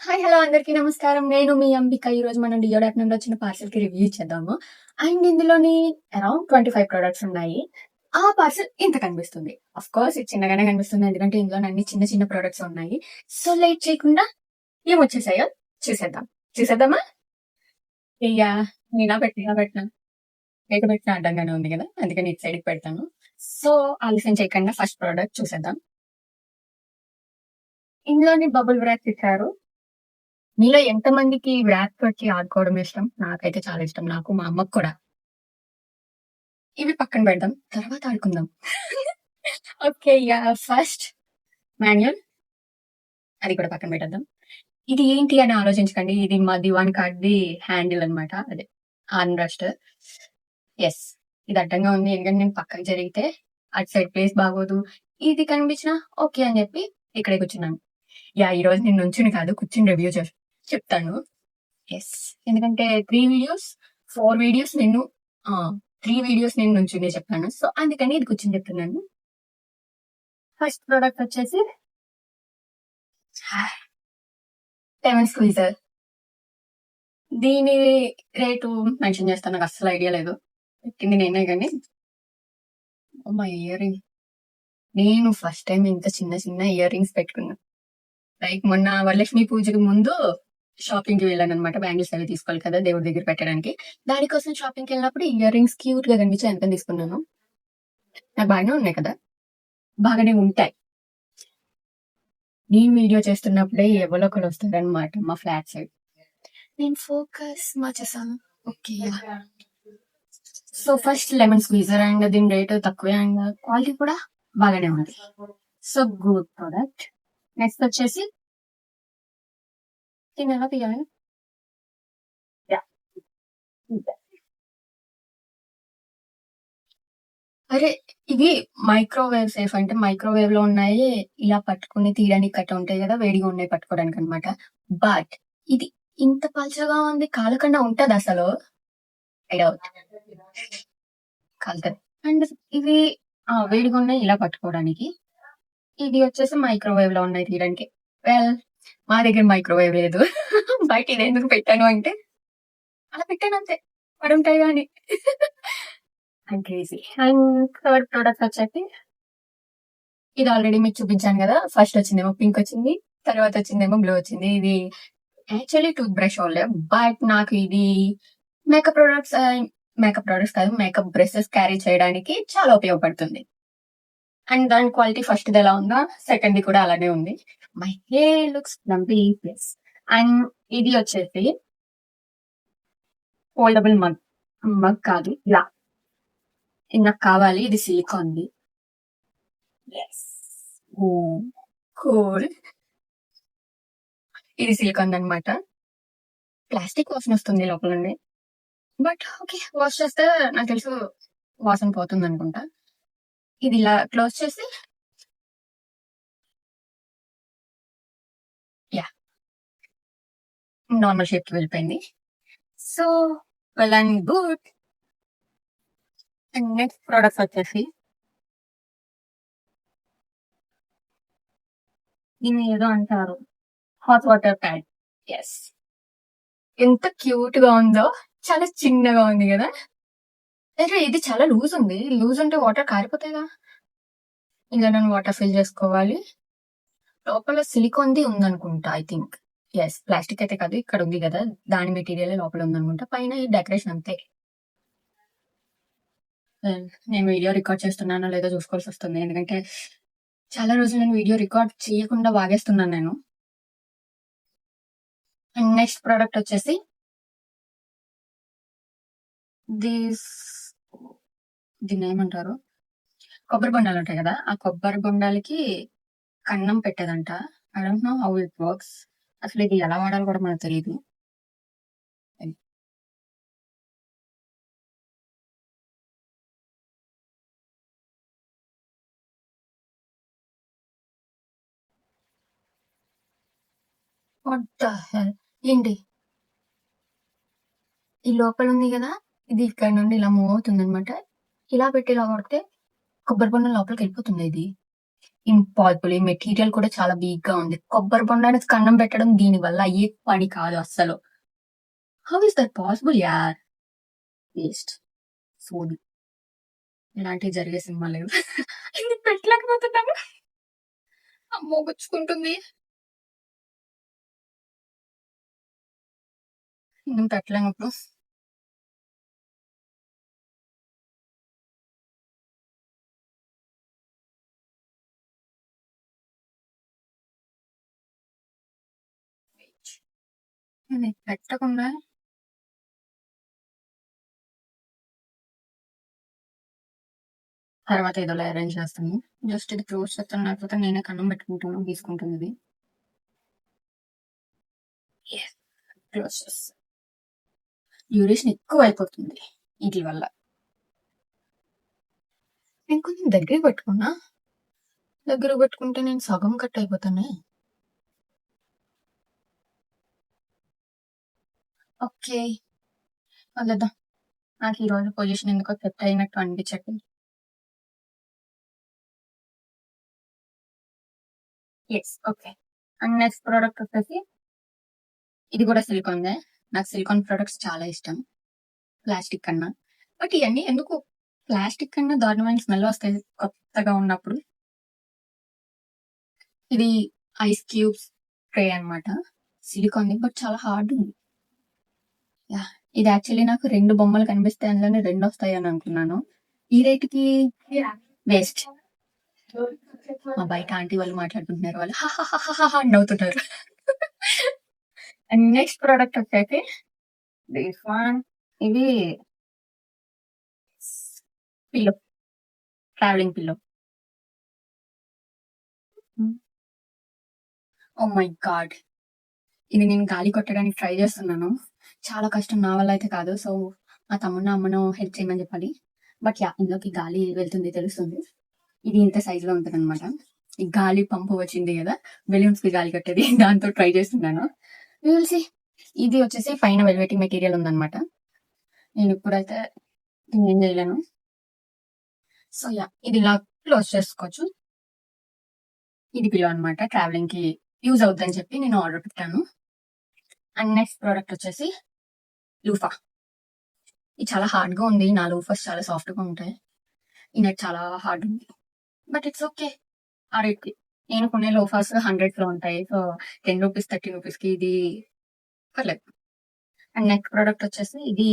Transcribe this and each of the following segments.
Hi! Hello! అందరికీ నమస్కారం. నేను మీ అంబిక. ఈరోజు మనం డియో యాప్ నుండి వచ్చిన పార్సెల్‌కి రివ్యూ ఇచ్చేద్దాము. అండ్ ఇందులోని అరౌండ్ 25 ప్రొడక్ట్స్ ఉన్నాయి. ఆ పార్సెల్ ఇంత కనిపిస్తుంది. ఆఫ్‌కోర్స్ ఇది చిన్నగానే కనిపిస్తుంది. ఎందుకంటే ఇందులోని అన్ని చిన్న చిన్న ప్రొడక్ట్స్ ఉన్నాయి. సో, లేట్ చేయకుండా ఏమొచ్చేసాయో చూసేద్దాం. చూసేద్దామా? యాహ్! నేనా పెట్టినా? మీకు పెట్టినా అడ్డంగానే ఉంది గదా! అందుకని ఇటు సైడ్‌కి పెడతాను. సో, ఆలస్యం చేయకుండా ఫస్ట్ ప్రొడక్ట్ చూసేద్దాం. ఇందులోని బబుల్ వ్రాప్స్ ఇచ్చారు. మీలో ఎంతమందికి వ్రాప్ వచ్చి ఆడుకోవడం ఇష్టం? నాకైతే చాలా ఇష్టం. నాకు, మా అమ్మకి కూడా. ఇవి పక్కన పెడదాం. తర్వాత ఆడుకుందాం. ఓకే. యాహ్! ఫస్ట్ మాన్యువల్ అది కూడా పక్కన పెట్టేద్దాం. ఇది ఏంటి అని ఆలోచించకండి. ఇది మా దివాన్ కార్డ్‌ది హ్యాండిల్ అనమాట. అదే ఆర్మ్ రెస్ట్. యెస్. ఇది అడ్డంగా ఉంది. ఎందుకంటే నేను పక్కకి జరిగితే అటు సైడ్ ప్లేస్ బాగోదు. ఇది కనిపించినా ఓకే అని చెప్పి ఇక్కడే కూర్చున్నాను. యాహ్! ఈరోజు నేను నుంచుని కాదు కూర్చొని రివ్యూ చెప్తాను. యెస్. ఎందుకంటే 3 వీడియోస్, 4 వీడియోస్ నేను ఆ! 3 వీడియోస్ నేను నుంచునే చెప్పాను. సో, అందుకని ఇది కూర్చొని చెప్తున్నాను. ఫస్ట్ ప్రొడక్ట్ వచ్చేసి లెమన్ స్క్వీజర్. దీని రేటు మెన్షన్ చేస్తాను. నాకు అస్సలు ఐడియా లేదు. పెట్టింది నేనే గాని మా ఇయర్ రింగ్ నేను ఫస్ట్ టైమ్ ఇంత చిన్న చిన్న ఇయర్ రింగ్స్ పెట్టుకున్నా. లైక్ మొన్న వరలక్ష్మి పూజకి ముందు షాపింగ్‌కి వెళ్ళాననమాట. బ్యాంగిల్స్ అవి తీసుకోవాలి కదా! దేవుడి దగ్గర పెట్టడానికి. దానికోసం షాపింగ్‌కెళ్ళినప్పుడు ఇయర్ రింగ్స్ క్యూట్‌గా కనిపించాయి అందుకని తీసుకున్నాను. నాకు బాగానే ఉన్నాయి కదా! బాగానే ఉంటాయి. నేను వీడియో చేస్తున్నప్పుడే ఎవరో ఒకళ్ళు వస్తారనమాట మా ఫ్లాట్ సైడ్. నేను ఫోకస్ మార్చేసాను. Okay. Yeah! So, first lemon squeezer and దీని రేట్ తక్కువే అండ్ క్వాలిటీ కూడా బాగానే ఉంది. So, good product. నెక్స్ట్ వచ్చేసి దీన్నెలా తీయాలి? యాహ్! ఇంతే. అరే! ఇవి మైక్రోవేవ్ సేఫ్ అంటే మైక్రోవేవ్‌లో ఉన్నాయి. ఇలా పట్టుకొని తీయడానికి గట్టా ఉంటాయి గదా! వేడిగా ఉన్నాయి పట్టుకోవడానికనమాట. బట్ ఇది ఇంత పల్చగా ఉంది. కాలకుండా ఉంటదసలు? I doubt. కాలుతది. అండ్ ఇవి వేడిగున్నాయి ఇలా పట్టుకోవడానికి. ఇది వచ్చేసి మైక్రోవేవ్‌లో ఉన్నాయి తీయడానికి. వెల్ మా దగ్గర మైక్రోవేవ్ లేదు. బట్ ఇదెందుకు పెట్టాను అంటే, అలా పెట్టానంతే. పడుంటాయిగా అని. I'm crazy. And third product వచ్చేసి ఇది ఆల్రెడీ మీకు చూపించాను గదా! ఫస్ట్ వచ్చిందేమో పింక్ వచ్చింది. తర్వాత వచ్చిందేమో బ్లూ వచ్చింది. ఇది actually tooth brush holder. But నాకు ఇది మేకప్ ప్రొడక్ట్స్ మేకప్ ప్రొడక్ట్స్ కాదు. మేకప్ బ్రషెస్ క్యారీ చేయడానికి చాలా ఉపయోగపడుతుంది. అండ్ దాని క్వాలిటీ ఫస్ట్‌ది ఎలా ఉందో సెకండ్‌ది కూడా అలానే ఉంది. My hair looks plumpy plus. And ఇది వచ్చేసి ఫోల్డబుల్ మగ్. మగ్ కాదు ఇలా. ఇది నాకు కావాలి. ఇది సిలికాన్‌ది. యెస్. ఓహ్! కూల్. ఇది సిలికాన్‌దనమాట. ప్లాస్టిక్ వాసనొస్తుంది లోపల నుండి. But okay. వాష్ చేస్తే నాకు తెలుసు వాసన పోతుందనుకుంటా. ఇది ఇలా క్లోజ్ చేసి యాహ్! నార్మల్ షేప్‌కి వెళ్ళిపోయింది. So, well and good. And next products వచ్చేసి దీన్ని ఏదో అంటారు. Hot water pad. యెస్. ఎంత క్యూట్‌గా ఉందో. చాలా చిన్నగా ఉంది గదా! అరే! ఇది చాలా లూజ్ ఉంది. లూజ్ ఉంటే వాటర్ కారిపోతాయిగా. ఇందులో నేను వాటర్ ఫిల్ చేసుకోవాలి. లోపల సిలికాన్‌ది ఉందనుకుంటా ఐ థింక్. యెస్. ప్లాస్టిక్ అయితే కాదు. ఇక్కడ ఉంది గదా! దాని మెటీరియలే లోపల ఉందనుకుంటా. పైన ఈ డెకరేషన్ అంతే. నేను వీడియో రికార్డ్ చేస్తున్నానో లేదో చూసుకోవాల్సొస్తుంది. ఎందుకంటే చాలా రోజులు నేను వీడియో రికార్డ్ చేయకుండా వాగేస్తున్నాను నేను. అండ్ నెక్స్ట్ ప్రొడక్ట్ వచ్చేసి దిస్ దీన్నేమంటారు? కొబ్బరి బొండాలుంటాయి గదా! ఆ కొబ్బరి బొండాలకి కన్నం పెట్టేదంట. I don't know how it works. అసలిది ఎలా వాడాలో కూడా మనకు తెలీదు. అది. What the hell! ఏంటి? ఈ లోపలుంది గదా! ఇది ఇక్కడ నుండి ఇలా మూవ్ అవుతుందనమాట. ఇలా పెట్టి ఇలా కొడితే కొబ్బరి బొండం లోపలికెళ్ళిపోతుందా ఇది? ఇంపాసిబుల్. ఈ మెటీరియల్ కూడా చాలా వీక్‌గా ఉంది. కొబ్బరి బొండానికి కన్నం పెట్టడం దీని వల్ల అయ్యే పని కాదు అస్సలు. హౌ ఇస్ దట్ పాసిబుల్ యార్? వేస్ట్. సోది. ఇలాంటివి జరిగే సినిమా లేదు. ఇది పెట్టలేకపోతున్నాను. అమ్మో! గుచ్చుకుంటుంది. నేను పెట్టలేను ఇప్పుడు. ఇది పెట్టకుండా తర్వాత ఏదోలా అరేంజ్ చేస్తాను. జస్ట్ ఇది క్లోజ్ చేస్తాను. లేకపోతే నేనే కన్నం పెట్టుకుంటాను. గీసుకుంటుంది ఇది. యెస్. క్లోజ్ చేస్తా. డ్యూరేషన్ ఎక్కువైపోతుంది ఈట్లి వల్ల. నేను కొంచెం దగ్గరికి పెట్టుకున్నా. దగ్గరకు పెట్టుకుంటే నేను సగం కట్ అయిపోతానే. ఓకే. వదిలేద్దాం. నాకు ఈరోజు పొజిషన్ ఎందుకో సెట్ అయినట్టు అనిపించట్లేదు. Yes. Okay. And next product వచ్చేసి ఇది కూడా సిలికాన్‌దే. నాకు సిలికాన్ ప్రొడక్ట్స్ చాలా ఇష్టం. ప్లాస్టిక్ కన్నా. బట్ ఇయన్నీ ఎందుకు ప్లాస్టిక్ కన్నా దారుణమైన స్మెల్ వస్తాయి కొత్తగా ఉన్నప్పుడు. ఇది ఐస్ క్యూబ్స్ ట్రే అన్నమాట. సిలికాన్‌ది బట్ చాలా హార్డ్ ఉంది. యాహ్! ఇది యాక్చువల్లీ నాకు 2 బొమ్మలు కనిపిస్తే అందులోనే 2 వస్తాయని అనుకున్నాను. ఈ రేట్‌కి వేస్ట్. మా బయట ఆంటీ వాళ్ళు మాట్లాడుకుంటున్నారు. వాళ్ళు హాహాహాహాహా అని నవ్వుతున్నారు. అండ్ నెక్స్ట్ ప్రొడక్ట్ వచ్చేసి దిస్ వన్. ఇది pillow. Travelling pillow. Hmm. Oh my God! ఇది నేను గాలి కొట్టడానికి ట్రై చేస్తున్నాను. చాలా కష్టం. నా వల్ల అయితే కాదు. సో, మా తమ్ముడినో, అమ్మనో హెల్ప్ చేయమని చెప్పాలి. But yeah! ఇందులోకి గాలి వెళ్తుంది తెలుస్తుంది. ఇది ఇంత సైజ్‌లో ఉంటదనమాట. ఈ గాలి పంపు వచ్చింది గదా! బెలూన్స్‌కి గాలి కట్టేది. దాంతో ట్రై చేస్తున్నాను. We will see. ఇది వచ్చేసి పైన వెల్వెటీ మెటీరియల్ ఉందనమాట. నేనిప్పుడైతే దీన్నేం జేయలేను. So, yeah! ఇది ఇలా క్లోజ్ చేసుకోవచ్చు. ఇది పిల్లో అనమాట. ట్రావెలింగ్‌కి యూజ్ అవుద్దని చెప్పి నేను ఆర్డర్ పెట్టాను. అండ్ నెక్స్ట్ ప్రొడక్ట్ వచ్చేసి లూఫా. ఇది చాలా హార్డ్‌గా ఉంది. నా లోఫర్స్ చాలా సాఫ్ట్‌గా ఉంటాయి. ఈ నెట్ చాలా హార్డ్ ఉంది. But it's okay. ఆ రేట్‌కి. నేను కొనే లోఫర్స్ 100స్‌లో ఉంటాయి. సో, రూ. 10, రూ. 30కి ఇది పర్లేదు. అండ్ నెక్స్ట్ ప్రొడక్ట్ వచ్చేసి ఇది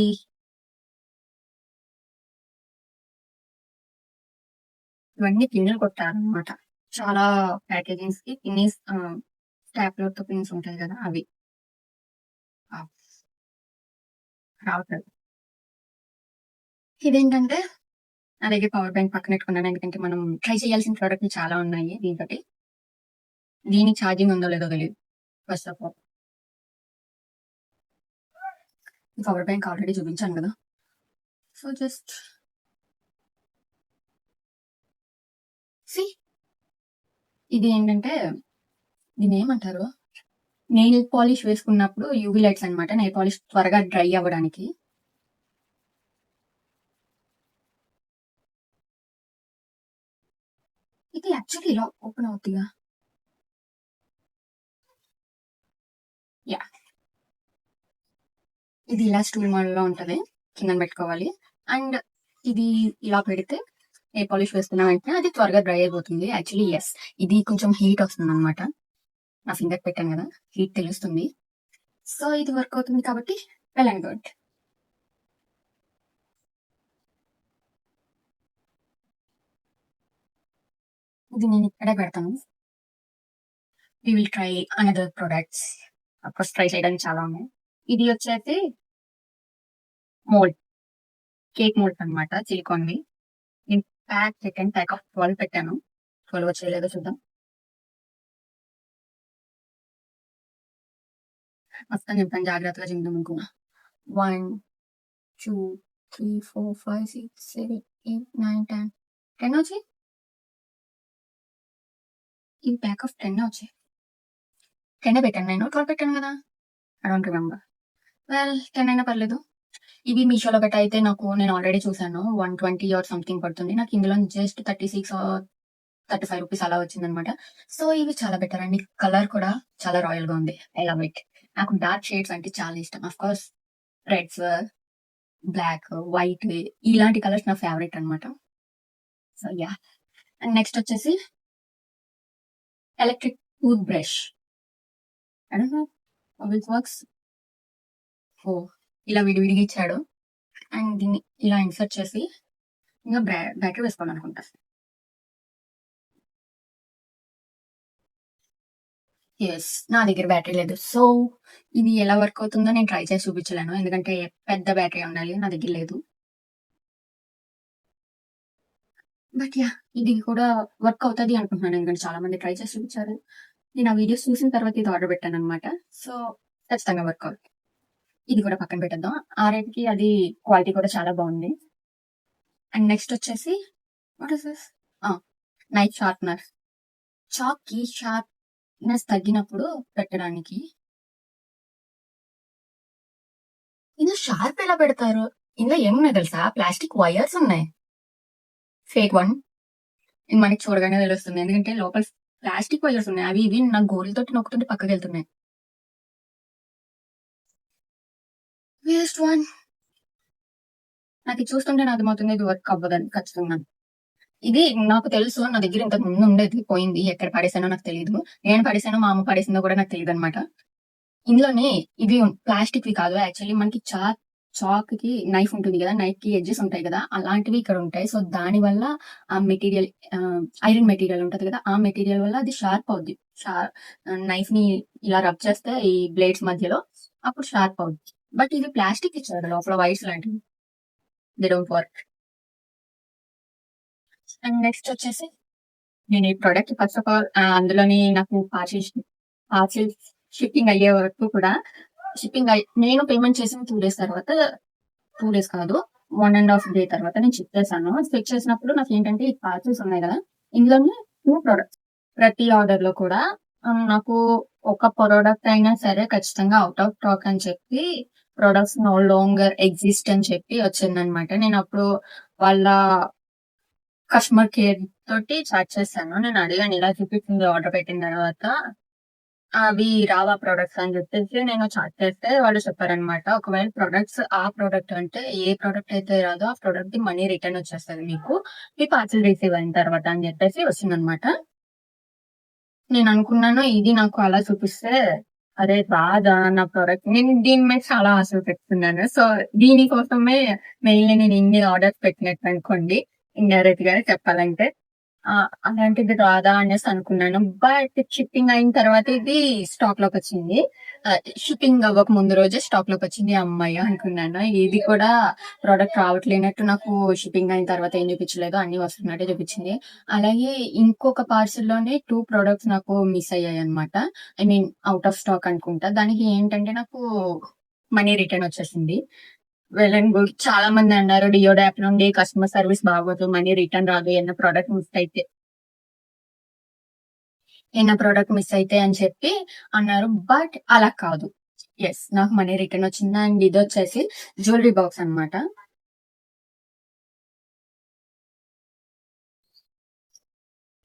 ఇవన్నీ పిన్నులు కొట్టారనమాట. చాలా ప్యాకేజింగ్స్‌కి పిన్నీస్ స్టాప్లర్‌తో పిన్స్ ఉంటాయి గదా! అవి. ఆహ్, రావట్లేదు. ఇదేంటంటే నా దగ్గర పవర్ బ్యాంక్ పక్కన పెట్టుకున్నాను. ఎందుకంటే మనం ట్రై చేయాల్సిన ప్రొడక్ట్‌లు చాలా ఉన్నాయి దీనితోటి. దీనికి ఛార్జింగ్ ఉందో లేదో తెలీదు first of all. Power bank already చూపించాను గదా! So, just see. ఇది ఏంటంటే దీన్నేమంటారు? నెయిల్ పాలిష్ వేసుకున్నప్పుడు యూవీ లైట్స్ అనమాట. నెయిల్ పాలిష్ త్వరగా డ్రై అవ్వడానికి. ఇది యాక్చువల్లీ ఇలా ఓపెన్ అవుద్దిగా. యాహ్! ఇది ఇలా స్టూల్ మోడల్‌లో ఉంటది. కిందన పెట్టుకోవాలి. అండ్ ఇది ఇలా పెడితే నెయిల్ పాలిష్ వేసుకున్న వెంటనే అది త్వరగా డ్రై అయిపోతుంది. Actually yes. ఇది కొంచెం హీట్ వస్తుందనమాట. నా ఫింగర్‌కి పెట్టాను గదా! హీట్ తెలుస్తుంది. సో, ఇది వర్క్ అవుతుంది కాబట్టి వెల్ అండ్ గుడ్. ఇది నేను ఇక్కడే పెడతాను. We will try another products. Of course try చేయడానికి చాలా ఉన్నాయి. ఇది వచ్చేసి మోల్డ్. కేక్ మోల్డ్స్ అనమాట సిలికాన్‌వి. నేను సెకండ్ ప్యాక్ ఆఫ్ 12 పెట్టాను. 12 వచ్చాయో లేదో చూద్దాం. మొత్తం చింపుతాను జాగ్రత్తగా చింపుదామనుకున్నా. 1, 2, 3, 4, 5, 6, 7, 8, 9, 10. 10 వచ్చాయి. ఈ ప్యాక్ ఆఫ్ 10 వచ్చాయి. 10 పెట్టాను నేను. 12 పెట్టాను గదా! I don't remember. వెల్ 10 అయినా పర్లేదు. ఇవి మీషోలో గట్టా అయితే నేను ఆల్రెడీ చూసాను. 120 ఆర్ సంథింగ్ పడుతుంది. నాకు ఇందులో జస్ట్ 36 ఆర్ రూ. 35 అలా వచ్చిందనమాట. సో, ఇవి చాలా బెటర్ అండి. కలర్ కూడా చాలా రాయల్‌గా ఉంది. I love it. నాకు డార్క్ షేడ్స్ అంటే చాలా ఇష్టం. ఆఫ్‌కోర్స్ రెడ్స్, బ్లాక్, వైట్ ఇలాంటి కలర్స్ నా ఫేవరెట్ అనమాట. So, yeah! అండ్ నెక్స్ట్ వచ్చేసి electric toothbrush. I don't know how it works. Oh! ఇలా విడివిడిగా ఇచ్చాడు. అండ్ దీన్ని ఇలా ఇన్సర్ట్ చేసి ఇంక బ్యాటరీ వేసుకోవాలనుకుంటా. యెస్. నా దగ్గర బ్యాటరీ లేదు. సో, ఇది ఎలా వర్క్ అవుతుందో నేను ట్రై చేసి చూపించలేను. ఎందుకంటే పెద్ద బ్యాటరీ ఉండాలి. నా దగ్గర లేదు. But yeah! ఇది కూడా వర్క్ అవుతది అనుకుంటున్నాను. ఎందుకంటే చాలా మంది ట్రై చేసి చూపించారు. నేను ఆ వీడియోస్ చూసిన తర్వాత ఇది ఆర్డర్ పెట్టాననమాట. సో, ఖచ్చితంగా వర్క్ అవుద్ది. ఇది కూడా పక్కన పెట్టేద్దాం. ఆ రేట్‌కి అది క్వాలిటీ కూడా చాలా బావుంది. అండ్ నెక్స్ట్ వచ్చేసి వాట్ ఈస్ దిస్? ఆ! Knife sharpener. చాక్‌కి షార్ప్‌నెస్ తగ్గినప్పుడు పెట్టడానికి. ఇందులో షార్ప్ ఎలా పెడతారు? ఇందులో ఏమున్నాయి తెలుసా? ప్లాస్టిక్ వైర్స్ ఉన్నాయి. Fake one. ఇది మనకి చూడగానే తెలుస్తుంది. ఎందుకంటే లోపల ప్లాస్టిక్ వైర్స్ ఉన్నాయి. అవి ఇవి నా గోరుతోటి నొక్కుతుంటే పక్కకెళ్తున్నాయి. Waste one. నాకిది చూస్తుంటేనే అర్థమవుతుంది ఇది వర్క్ అవ్వదని ఖచ్చితంగా. ఇది నాకు తెలుసు. నా దగ్గర ఇంతకు ముందు ఉండేది. పోయింది. ఎక్కడ పడేసానో నాకు తెలీదు. నేను పడేసానో, మా అమ్మ పడేసిందో కూడా నాకు తెలీదనమాట. ఇందులోని ఇవి ప్లాస్టిక్‌వి కాదు. యాక్చువల్లీ మనకి చాక్‌కి నైఫ్ ఉంటుంది గదా! నైఫ్‌కి ఎడ్జెస్ ఉంటాయి గదా! అలాంటివి ఇక్కడ ఉంటాయి. సో, దానివల్ల ఆ మెటీరియల్ ఐరన్ మెటీరియల్ ఉంటది గదా! ఆ మెటీరియల్ వల్ల అది షార్ప్ అవుద్ది. నైఫ్‌ని ఇలా రబ్ చేస్తే ఈ బ్లేడ్స్ మధ్యలో అప్పుడు షార్ప్ అవుద్ది. బట్ ఇది ప్లాస్టిక్ ఇచ్చాడు లోపల వైర్స్ లాంటివి. They don't work. And next వచ్చేసి నేను ఈ ప్రొడక్ట్ ఫస్ట్ ఆఫ్ ఆల్ అందులోని నాకు పార్సిల్ షిప్పింగ్ అయ్యే వరకు కూడా నేను పేమెంట్ చేసిన 2 డేస్ తర్వాత 2 డేస్ కాదు. 1 ½ డే తర్వాత నేను చెక్ చేశాను. చెక్ చేసినప్పుడు నాకేంటంటే ఈ పార్సెల్స్ ఉన్నాయి గదా! ఇందులోని 2 ప్రొడక్ట్స్. ప్రతి ఆర్డర్‌లో కూడా నాకు ఒక ప్రొడక్ట్ అయినా సరే ఖచ్చితంగా ఔట్ ఆఫ్ స్టాక్ అని చెప్పి ప్రొడక్ట్స్ నో లాంగర్ ఎగ్జిస్ట్ అని చెప్పి వచ్చిందనమాట. నేనప్పుడు వాళ్ళ కస్టమర్ కేర్ తోటి చాట్ చేశాను. నేను అడిగాను ఇలా చూపిస్తుంది ఆర్డర్ పెట్టిన తర్వాత. అవి రావా ప్రొడక్ట్స్ అని చెప్పేసి నేను చాట్ చేస్తే వాళ్ళు చెప్పారనమాట. ఒకవేళ ఆ ప్రొడక్ట్ అంటే ఏ ప్రొడక్ట్ అయితే రాదో ఆ ప్రొడక్ట్‌ది మనీ రిటర్న్ వచ్చేస్తది మీకు. మీ పార్సెల్ రిసీవ్ అయిన తర్వాత అని చెప్పేసి వచ్చిందనమాట. నేననుకున్నాను ఇది నాకు అలా చూపిస్తే అరే! రాదా నా ప్రొడక్ట్ నేను దీని మీద చాలా ఆశలు పెట్టుకున్నాను. సో, దీని కోసమే మెయిన్‌లీ నేను ఇన్ని ఆర్డర్స్ పెట్టినట్టనుకోండి. ఇండైరెక్ట్‌గా చెప్పాలంటే. ఆ! అలాంటిది రాదా అనేసి అనుకున్నాను. బట్ షిప్పింగ్ అయిన తర్వాత ఇది స్టాక్‌లోకొచ్చింది. షిప్పింగ్ అవ్వక ముందు రోజే స్టాక్‌లోకొచ్చింది. హమ్మయ్య! అనుకున్నాను. ఇది కూడా ప్రొడక్ట్ రావట్లేనట్టు నాకు షిప్పింగ్ అయిన తర్వాత ఏం చూపించలేదు. అన్నీ వస్తున్నట్టే చూపించింది. అలాగే ఇంకొక పార్సెల్‌లోనే 2 ప్రొడక్ట్స్ నాకు మిస్ అయ్యాయన్నమాట. I mean out of stock అనుకుంటా. దానికి ఏంటంటే నాకు మనీ రిటర్న్ వచ్చేసింది. Well and good. చాలా మంది అన్నారు డియోడ్ యాప్ నుండి కస్టమర్ సర్విస్ బాగోదు. మనీ రిటర్న్ రాదు. ఏదైనా ప్రొడక్ట్ మిస్ అయితే అని చెప్పి అన్నారు. బట్ అలా కాదు. యెస్. నాకు మనీ రిటర్న్ వచ్చింది. అండ్ ఇదొచ్చేసి జ్యువెలరీ బాక్స్ అన్నమాట.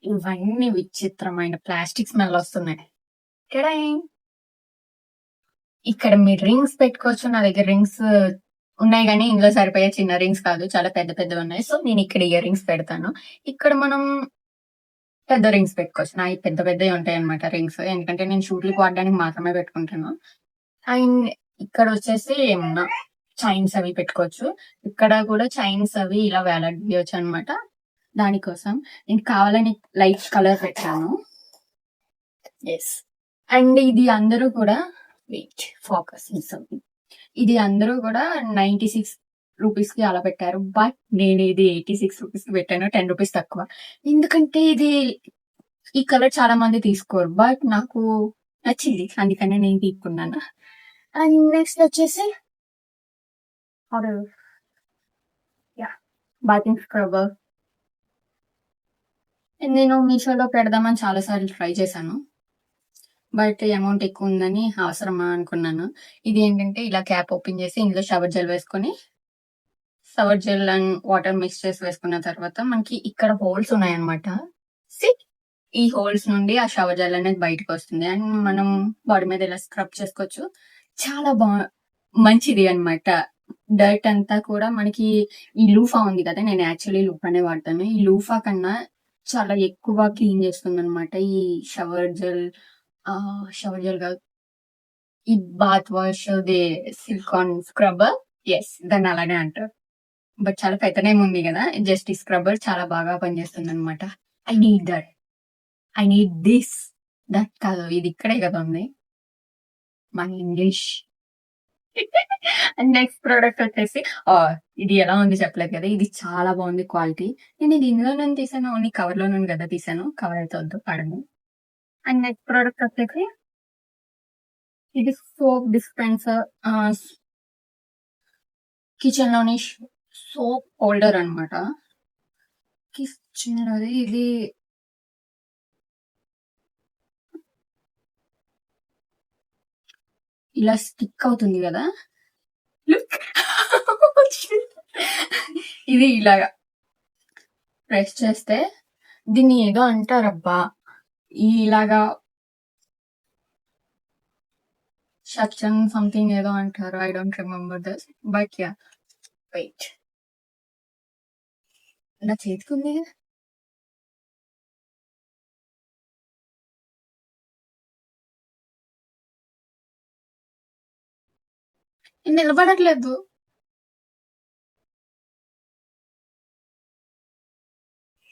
ఇవన్నీ విచిత్రమైన ప్లాస్టిక్ స్మెల్ వస్తున్నాయి. టడేయ్! ఇక్కడ మీరు రింగ్స్ పెట్టుకోవచ్చు. నా దగ్గర రింగ్స్ ఉన్నాయి గానీ, ఇందులో సరిపోయే చిన్న రింగ్స్ కాదు. చాలా పెద్ద పెద్దవున్నాయి. సో, నేనిక్కడ ఇయర్ రింగ్స్ పెడతాను. ఇక్కడ మనం పెద్ద రింగ్స్ పెట్టుకోవచ్చు. నాయి పెద్ద పెద్దయి ఉంటాయన్నమాట రింగ్స్. ఎందుకంటే నేను షూట్‌లకి వాడడానికి మాత్రమే పెట్టుకుంటాను. అండ్ ఇక్కడొచ్చేసి ఏమన్నా చైన్స్ అవి పెట్టుకోవచ్చు. ఇక్కడ కూడా చైన్స్ అవి ఇలా వేలాడదీయొచ్చనమాట. దానికోసం నేను కావాలని లైట్ కలర్ పెట్టాను. యెస్. అండ్ ఇది అందరూ కూడా వెయిట్ ఫోకస్ మిస్ అవుతుంది. ఇది అందరూ కూడా రూ. 96కి అలా పెట్టారు. బట్ నేనిది రూ. 86కి పెట్టాను. రూ. 10 తక్కువ. ఎందుకంటే ఈ కలర్ చాలా మంది తీసుకోరు. బట్ నాకు నచ్చింది. అందుకనే నేను తీసుకున్నాను. అండ్ నెక్స్ట్ వచ్చేసి ఆర్డర్ యాహ్! Bathing scrubber. నేను మీషోలో పెడదామని చాలా సార్లు ట్రై చేశాను. బట్ అమౌంట్ ఎక్కువుందని అవసరమా అనుకున్నాను. ఇదేంటంటే ఇలా క్యాప్ ఓపెన్ చేసి ఇందులో షవర్ జెల్ వేసుకొని, shower gel and water mix చేసి వేసుకున్న తర్వాత మనకి ఇక్కడ హోల్స్ ఉన్నాయన్నమాట. సి ఈ హోల్స్ నుండి ఆ షవర్ జెల్ అనేది బయటకొస్తుంది. అండ్ మనం బాడీ మీద ఇలా స్క్రబ్ చేసుకోవచ్చు. చాలా మంచిది అన్నమాట. డర్ట్ అంతా కూడా మనకి ఈ లూఫా ఉంది కదా! నేను యాక్చువల్లీ లూఫానే వాడతాను. ఈ లూఫా కన్నా చాలా ఎక్కువ క్లీన్ చేస్తుందన్నమాట. ఈ షవర్ జెల్ కాదు. ఈ బాత్ వాష్‌ది సిలికాన్ స్క్రబ్బర్. యెస్. దాన్ని అలానే అంటారు. బట్ చాలా పెద్ద నేమ్ ఉంది గదా! జస్ట్ ఈ స్క్రబ్బర్ చాలా బాగా పనిచేస్తుందన్నమాట. I need that. I need this. That కాదు. ఇది ఇక్కడే కదా ఉంది. My English. And next product వచ్చేసి ఇది ఎలా ఉంది చెప్పలేదు కదా! ఇది చాలా బాగుంది క్వాలిటీ. నేను ఇది ఇందులోనే తీసాను. ఓన్లీ కవర్‌లో నుండి కదా తీసాను. కవర్ అయితే వద్దు పడను. అండ్ నెక్స్ట్ ప్రొడక్ట్ వచ్చేసి ఇది సోప్ డిస్పెన్సర్. కిచెన్‌లోని సోప్ హోల్డర్ అన్నమాట. కిచెన్‌లోది ఇది ఇలా స్టిక్ అవుతుంది గదా! లుక్. ఇది ఇలాగా ప్రెస్ చేస్తే దీన్ని ఏదో అంటారబ్బా! ఇలాగా సక్షన్ సంథింగ్ ఏదో అంటారు. I don't remember this. But yeah! Wait. నా చేతికుంది. నిలబడట్లేదు.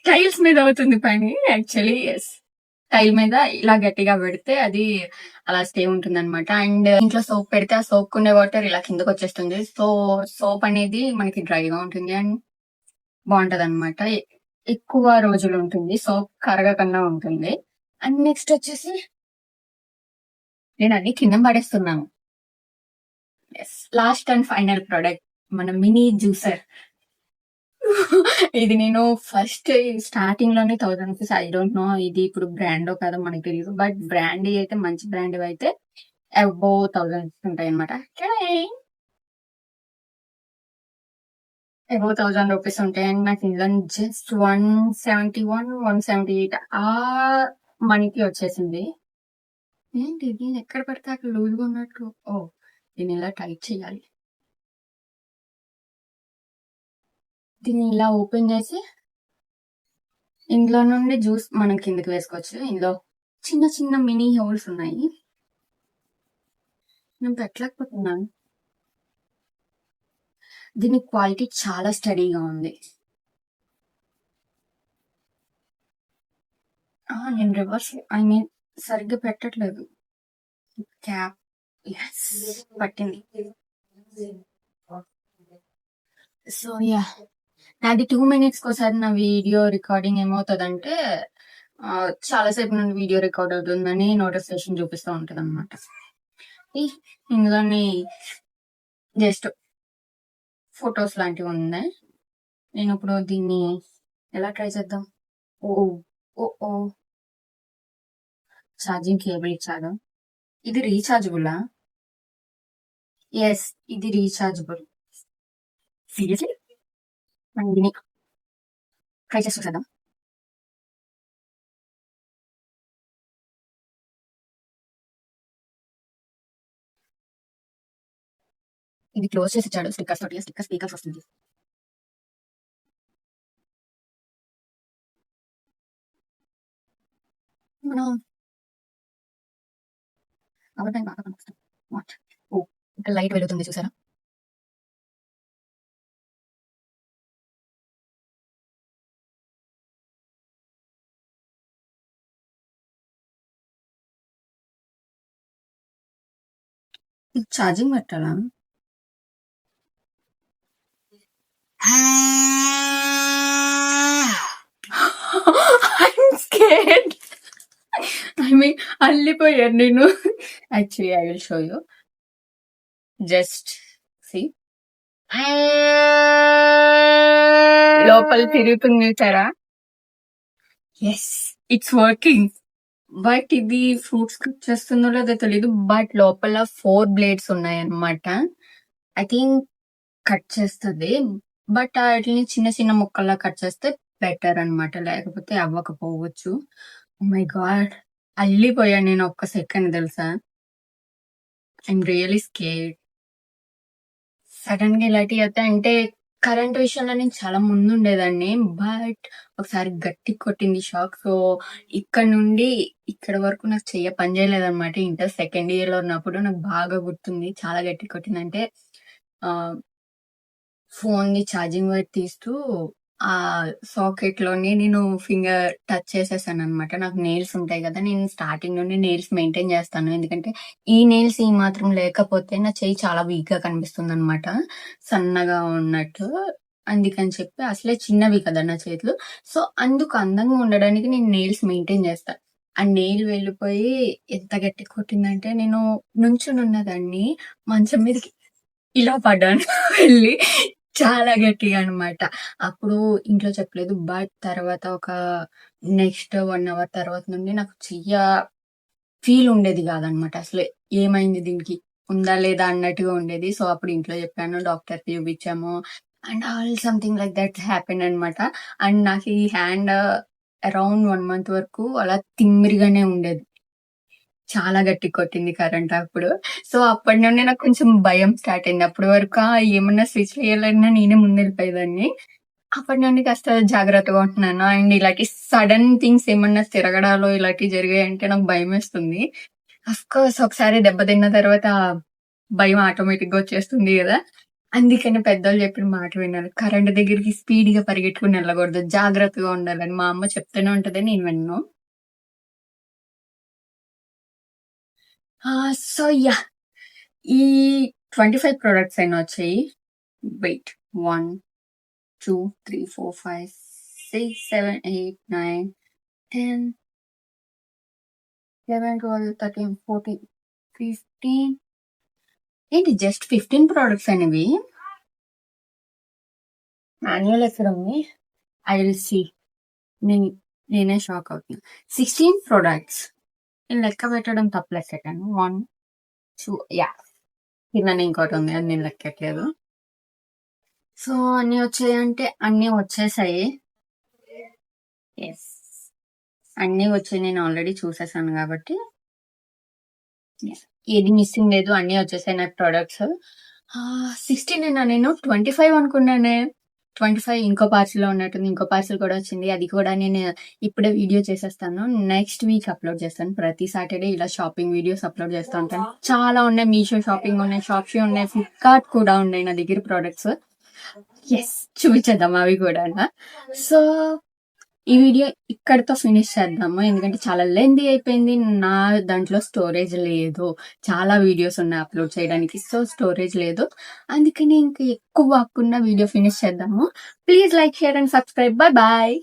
టైల్స్ మీద అవుతుంది పని యాక్చువల్లీ. యెస్. టైల్ మీద ఇలా గట్టిగా పెడితే అది అలా స్టే ఉంటుందన్నమాట. అండ్ ఇంట్లో సోప్ పెడితే ఆ సోప్‌కుండే వాటర్ ఇలా కిందకొచ్చేస్తుంది. సో, సోప్ అనేది మనకి డ్రైగా ఉంటుంది అండ్ బావుంటదన్నమాట. ఎక్కువ రోజులుంటుంది. సోప్ కరగకుండా ఉంటుంది. అండ్ నెక్స్ట్ వచ్చేసి నేనన్నీ కింద పడేస్తున్నాను. Yes. Last and final product మన మినీ జ్యూసర్. ఇది నేను ఫస్ట్ స్టార్టింగ్‌లోనే రూ. 1000 ఐ డోంట్ నో ఇది ఇప్పుడు బ్రాండో కాదో మనకు తెలీదు. బట్ బ్రాండీ అయితే మంచి బ్రాండ్‌వయితే అబోవ్ 1000 ఉంటాయన్నమాట. అబోవ్ రూ. 1000 ఉంటాయి. అండ్ నాకు ఇందులో జస్ట్ 171, 178 ఆ మనీకి వచ్చేసింది. ఏంటి దీన్ని ఎక్కడ పడితే అక్కడ లూజ్‌గా ఉన్నట్టు. ఓహ్! దీన్ని ఇలా టైట్ చేయాలి. దీన్ని ఇలా ఓపెన్ చేసి ఇందులో నుండి జ్యూస్ మనం కిందకి వేసుకోవచ్చు. ఇందులో చిన్న చిన్న మినీ హోల్స్ ఉన్నాయి. నేను పెట్టలేకపోతున్నాను. దీని క్వాలిటీ చాలా స్టడీగా ఉంది. నేను రివర్స్ ఐ మీన్ సరిగ్గా పెట్టట్లేదు. క్యాప్. యెస్. పట్టింది. So, yeah! నాది 2 మినిట్స్‌కోసారి నా వీడియో రికార్డింగ్ ఏమవుతదంటే చాలా సేపు నుండి వీడియో రికార్డ్ అవుతుందని నోటిఫికేషన్ చూపిస్తా ఉంటదనమాట. ఈ ఇందులోని జస్ట్ ఫోటోస్ లాంటివున్నాయి. నేనిప్పుడు దీన్ని ఎలా ట్రై చేద్దాం? ఓహ్! ఓహ్! ఛార్జింగ్ కేబుల్ ఇచ్చారు. ఇది రీచార్జబులా? యెస్. ఇది రీచార్జబుల్. సీరియస్‌లీ? మనం దీన్ని ట్రై చేసి చూసేద్దాం. ఇది క్లోజ్ చేసి ఇచ్చాడు స్టిక్కర్స్ తోటి. స్పీకర్స్ వస్తుంది. మనం పవర్ బ్యాంక్ బాగా కనిపిస్తుంది. వాట్? ఓహ్! ఇక్కడ లైట్ వెలుగుతుంది చూసారా? ఇది ఛార్జింగ్ పెట్టాలా? I'm scared. ఐ మీన్ అల్లిపోయాను నేను. Actually I will show you. Just see. లోపల తిరుగుతుంది చూసారా? యెస్. It's working. బట్ ఇది ఫ్రూట్స్ కట్ చేస్తుందో లేదో తెలీదు. బట్ లోపల 4 బ్లేడ్స్ ఉన్నాయన్నమాట. ఐ థింక్ కట్ చేస్తది. బట్ ఆటిల్ని చిన్న చిన్న ముక్కల్లా కట్ చేస్తే బెటర్ అనమాట. లేకపోతే అవ్వకపోవచ్చు. ఓహ్ మై గాడ్! అల్లిపోయాను నేను ఒక్క సెకండ్ తెలుసా? I'm really scared. సడెన్‌గా ఇలాంటియయితే అంటే కరెంట్ విషయంలో నేను చాలా ముందుండేదాన్ని. బట్ ఒకసారి గట్టిగా కొట్టింది షాక్. సో, ఇక్కడ నుండి ఇక్కడి వరకు నాకు చెయ్య పని చేయలేదనమాట. ఇంటర్ సెకండ్ ఇయర్‌లో ఉన్నప్పుడు నాకు బాగా గుర్తుంది. చాలా గట్టిగా కొట్టిందంటే ఆహ్, ఫోన్‌ది ఛార్జింగ్ వైర్ తీస్తూ సాకెట్‌లోని నేను ఫింగర్ టచ్ చేసేసాననమాట. నాకు నెయిల్స్ ఉంటాయి గదా! నేను స్టార్టింగ్ నుండి నెయిల్స్ మెయింటైన్ జేస్తాను. ఎందుకంటే, ఈ నెయిల్స్ ఈ మాత్రం లేకపోతే నా చెయ్యి చాలా వీక్‌గా కనిపిస్తుందనమాట. సన్నగా ఉన్నట్టు. అందుకని చెప్పి అసలే చిన్నవి కదా నా చేతులు. సో, అందుకు అందంగా ఉండడానికి నేను నెయిల్స్ మెయింటైన్ జేస్తా. ఆ నెయిల్ వెళ్ళిపోయి ఎంత గట్టిగా కొట్టిందంటే, నేను నుంచొనున్నదాన్ని మంచం మీదకి ఇలా పడ్డాను వెళ్లి. చాలా గట్టిగా అనమాట. అప్పుడు ఇంట్లో చెప్పలేదు. బట్ తర్వాత ఒక నెక్స్ట్ 1 అవర్ తర్వాత నుండి నాకు ఫీల్ ఉండేది గాదనమాట. అసలు ఏమైంది దీనికి? ఉందా? లేదా? అన్నట్టుగా ఉండేది. సో, అప్పుడు ఇంట్లో చెప్పాను. డాక్టర్‌కి చూపిచ్చాము. And all something like that happened అనమాట. అండ్ నాకు ఈ హ్యాండ్ అరౌండ్ 1 మంత్ వరకు అలా తిమ్మిరిగానే ఉండేది. చాలా గట్టిగా కొట్టింది కరెంట్ అప్పుడు. సో, అప్పటి నుండి నాకు కొంచెం భయం స్టార్ట్ అయింది. అప్పటి వరకు ఏమన్నా స్విచ్‌లు ఎయాలన్నా నేనే ముందెళ్ళిపోయేదాన్ని. అప్పటి నుండి కాస్త జాగ్రత్తగా ఉంటున్నాను. అండ్ ఇలాంటి సడెన్ థింగ్స్ ఏమన్నా తిరగడాలో ఇలాంటివి జరిగాయంటే నాకు భయమేస్తుంది. అఫ్‌కోర్స్ ఒకసారి దెబ్బ తిన్న తర్వాత భయం ఆటోమేటిక్‌గా వచ్చేస్తుంది గదా! అందుకని పెద్దోళ్ళు చెప్పిన మాట వినాలి. కరెంట్ దగ్గరికి స్పీడ్‌గా పరిగెట్టుకొని ఎళ్ళకూడదు. జాగ్రత్తగా ఉండాలని మా అమ్మ చెప్తూనే ఉంటది. నేను వినను. So, yeah! ఈ 25 ప్రొడక్ట్స్ అయినా వచ్చాయి. వెయిట్ 1, 2, 3, 4, 5, 6, 7, 8, 9, 10, 11, 12, 13, 14, 15 ఏంటి జస్ట్ 15 ప్రొడక్ట్స్ అనేవి? మాన్యువల్ ఎక్కడుంది? I will see. నేను నేనే షాక్ అవుతున్నా. 16 ప్రొడక్ట్స్. నేను లెక్క పెట్టడం తప్పు లెక్కెట్టాను. 1, 2 యాహ్! కిందన ఇంకోటుంది. అది నేను లెక్కెట్టలేదు. సో, అన్నీ వచ్చాయంటే అన్నీ వచ్చేసాయి. యెస్. అన్నీ వచ్చాయి. నేను ఆల్రెడీ చూసేసాను గాబట్టి యెస్. ఏది మిస్సింగ్ లేదు. అన్నీ వచ్చేసాయి నాకు ప్రొడక్ట్స్. 16 నేను 25 అనుకున్నానే. 25 ఇంకో పార్సెల్‌లో ఉన్నట్టుంది. ఇంకో పార్సెల్ కూడా వచ్చింది. అది కూడా నేను ఇప్పుడే వీడియో చేసేస్తాను. నెక్స్ట్ వీక్ అప్‌లోడ్ చేస్తాను. ప్రతి సాటర్‌డే ఇలా షాపింగ్ వీడియోస్ అప్‌లోడ్ చేస్తా ఉంటాను. చాలా ఉన్నాయి. మీషో షాపింగ్ ఉన్నాయి. షాప్‌సీ ఉన్నాయి. ఫ్లిప్‌కార్ట్ కూడా ఉన్నాయి నా దగ్గర ప్రొడక్ట్స్. యెస్. చూపించేద్దాం అవి కూడానా. సో, ఈ వీడియో ఇక్కడితో ఫినిష్ చేద్దాము. ఎందుకంటే చాలా లెంథీ అయిపోయింది. నా దాంట్లో స్టోరేజ్ లేదు. చాలా వీడియోస్ ఉన్నాయి అప్‌లోడ్ చేయడానికి. సో, స్టోరేజ్ లేదు. అందుకని ఇంక ఎక్కువ వాగకుండా వీడియో ఫినిష్ చేద్దాము. Please like, share and subscribe. Bye bye.